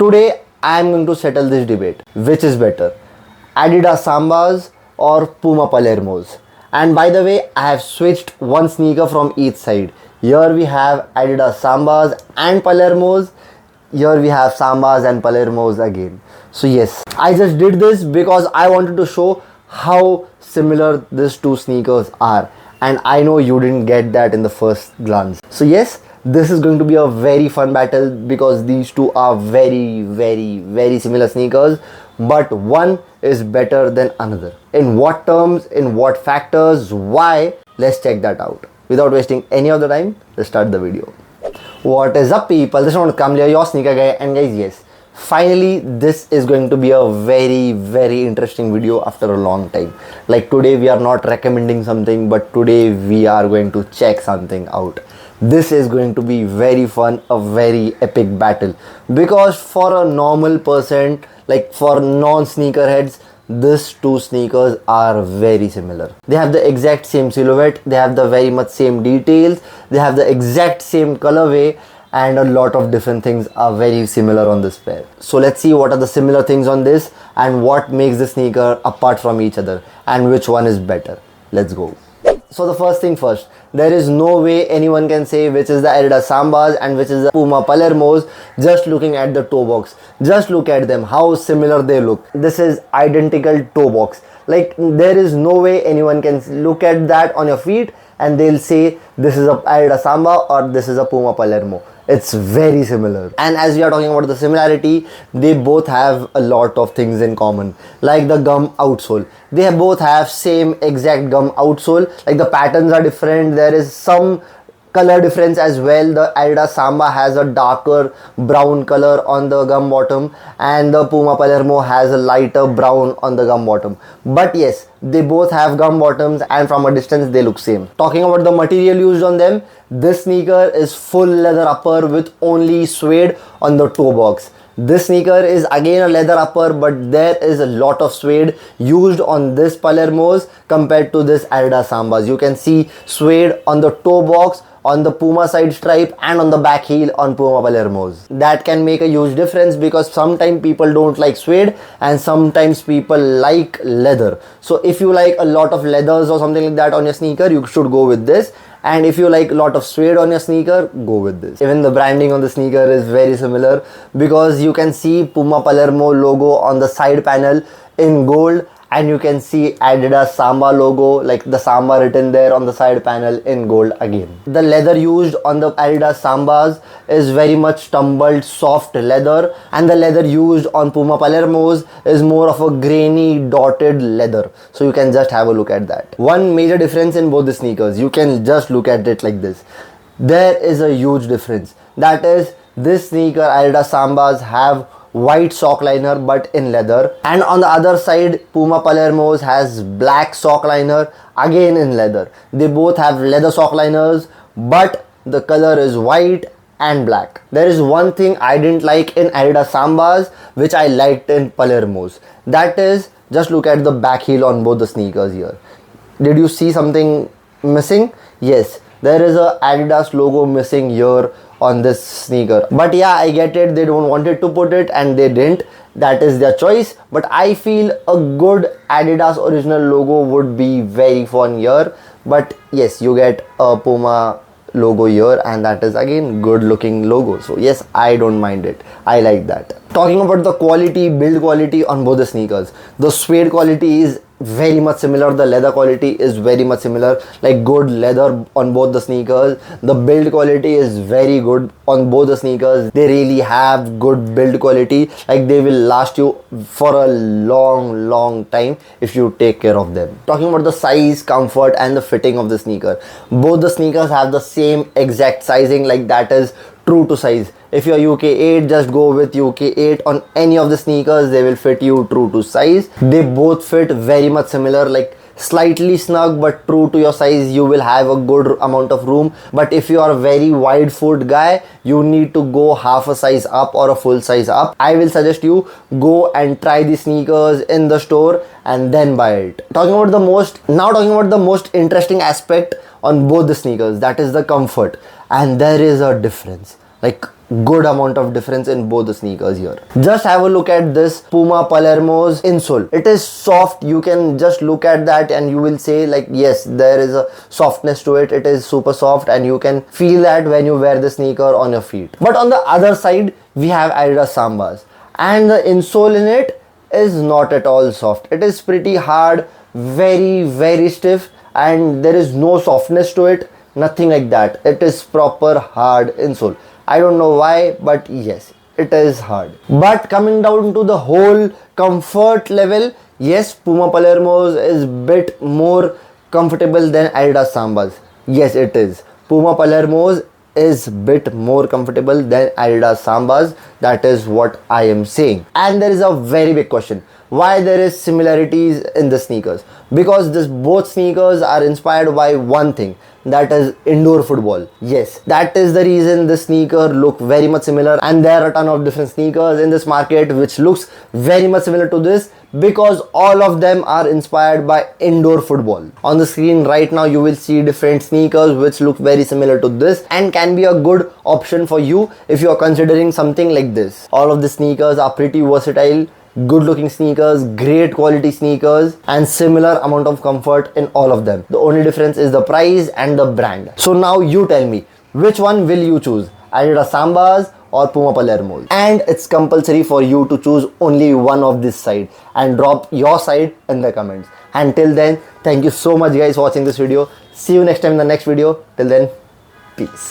Today I am going to settle this debate. Which is better, Adidas Sambas or Puma Palermos? And by the way, I have switched one sneaker from each side. Here we have Adidas Sambas and Palermos. Here we have Sambas and Palermos again. So yes, I just did this because I wanted to show how similar these two sneakers are. And I know you didn't get that in the first glance. So yes, this is going to be a very fun battle because these two are very similar sneakers, but one is better than another. In what terms, in what factors, why? Let's check that out. Without wasting any of the time, let's start the video. What is up, people? This is Kamlia, your sneaker guy, and guys, yes, finally this is going to be a very interesting video after a long time. Like today we are not recommending something, but today we are going to check something out. This is going to be very fun, a very epic battle, because for a normal person, like for non-sneakerheads, these two sneakers are very similar. They have the exact same silhouette, they have the very much same details, they have the exact same colorway, and a lot of different things are very similar on this pair. So let's see what are the similar things on this and what makes the sneaker apart from each other and which one is better. Let's go. So the first thing first, there is no way anyone can say which is the Adidas Sambas and which is the Puma Palermos just looking at the toe box. Just look at them, how similar they look. This is identical toe box. Like there is no way anyone can look at that on your feet and they'll say this is a Adidas Samba or this is a Puma Palermo. It's very similar. And as we are talking about the similarity, they both have a lot of things in common, like the gum outsole. They both have same exact gum outsole. Like the patterns are different, there is some color difference as well. The Adidas Samba has a darker brown color on the gum bottom and the Puma Palermo has a lighter brown on the gum bottom. But yes, they both have gum bottoms and from a distance they look same. Talking about the material used on them, this sneaker is full leather upper with only suede on the toe box. This sneaker is again a leather upper, but there is a lot of suede used on this Palermos compared to this Adidas Sambas. You can see suede on the toe box, on the Puma side stripe, and on the back heel on Puma Palermos. That can make a huge difference because sometimes people don't like suede and sometimes people like leather. So if you like a lot of leathers or something like that on your sneaker, you should go with this. And if you like a lot of suede on your sneaker, go with this. Even the branding on the sneaker is very similar because you can see Puma Palermo logo on the side panel in gold, and you can see Adidas Samba logo, like the Samba written there on the side panel in gold again. The leather used on the Adidas Sambas is very much tumbled soft leather, and the leather used on Puma Palermos is more of a grainy dotted leather. So you can just have a look at that. One major difference in both the sneakers, you can just look at it like this. There is a huge difference. That is, this sneaker Adidas Sambas have white sock liner but in leather, and on the other side Puma Palermos has black sock liner again in leather. They both have leather sock liners but the color is white and black. There is one thing I didn't like in Adidas Sambas which I liked in Palermos. That is, just look at the back heel on both the sneakers here. Did you see something missing? Yes, there is a Adidas logo missing here on this sneaker. But yeah, I get it, they don't wanted to put it and they didn't. That is their choice. But I feel a good Adidas original logo would be very fun here. But yes, you get a Puma logo here and that is again good looking logo. So yes, I don't mind it. I like that. Talking about the quality, build quality on both the sneakers, the suede quality is very much similar, the leather quality is very much similar, like good leather on both the sneakers. The build quality is very good on both the sneakers. They really have good build quality, like they will last you for a long time if you take care of them. Talking about the size, comfort and the fitting of the sneaker, both the sneakers have the same exact sizing, like that is true to size. If you're UK 8, just go with UK 8 on any of the sneakers, they will fit you true to size. They both fit very much similar, like slightly snug but true to your size. You will have a good amount of room. But if you are a very wide foot guy, you need to go half a size up or a full size up. I will suggest you go and try the sneakers in the store and then buy it. Talking about the most interesting aspect on both the sneakers, that is the comfort. And there is a difference. Like good amount of difference in both the sneakers here. Just have a look at this Puma Palermo's insole. It is soft. You can just look at that and you will say like, yes, there is a softness to it. It is super soft and you can feel that when you wear the sneaker on your feet. But on the other side, we have Adidas Sambas, and the insole in it is not at all soft. It is pretty hard, very stiff, and there is no softness to it, nothing like that. It is proper hard insole. I don't know why, but yes, it is hard. But coming down to the whole comfort level, yes, Puma Palermo's is bit more comfortable than Adidas Sambas. Yes, it is. Puma Palermo's is bit more comfortable than Adidas Sambas. That is what I am saying. And there is a very big question. Why there is similarities in the sneakers? Because this both sneakers are inspired by one thing, that is indoor football. Yes, that is the reason the sneaker look very much similar, and there are a ton of different sneakers in this market which looks very much similar to this, because all of them are inspired by indoor football. On the screen right now you will see different sneakers which look very similar to this and can be a good option for you if you are considering something like this. All of the sneakers are pretty versatile, good looking sneakers, great quality sneakers, and similar amount of comfort in all of them. The only difference is the price and the brand. So now you tell me, which one will you choose? Adidas Sambas or Puma Palermo? And it's compulsory for you to choose only one of this side and drop your side in the comments. Until then, thank you so much guys for watching this video. See you next time in the next video. Till then, peace.